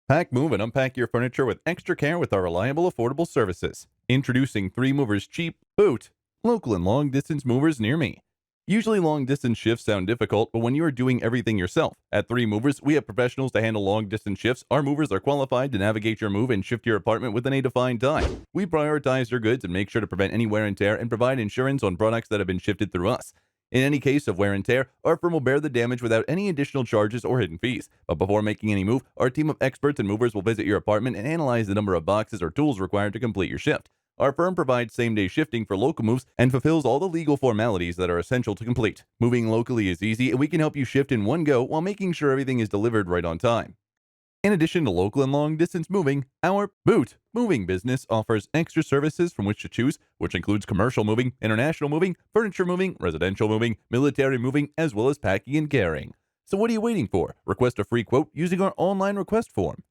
Pack, move, and unpack your furniture with extra care with our reliable, affordable services. Introducing 3 Movers Cheap, Boutte, local and long distance movers near me. Usually long distance shifts sound difficult, but when you are doing everything yourself, at 3 Movers, we have professionals to handle long distance shifts. Our movers are qualified to navigate your move and shift your apartment within a defined time. We prioritize your goods and make sure to prevent any wear and tear and provide insurance on products that have been shifted through us. In any case of wear and tear, our firm will bear the damage without any additional charges or hidden fees. But before making any move, our team of experts and movers will visit your apartment and analyze the number of boxes or tools required to complete your shift. Our firm provides same-day shifting for local moves and fulfills all the legal formalities that are essential to complete. Moving locally is easy, and we can help you shift in one go while making sure everything is delivered right on time. In addition to local and long distance moving, our Boutte moving business offers extra services from which to choose, which includes commercial moving, international moving, furniture moving, residential moving, military moving, as well as packing and carrying. So what are you waiting for? Request a free quote using our online request form.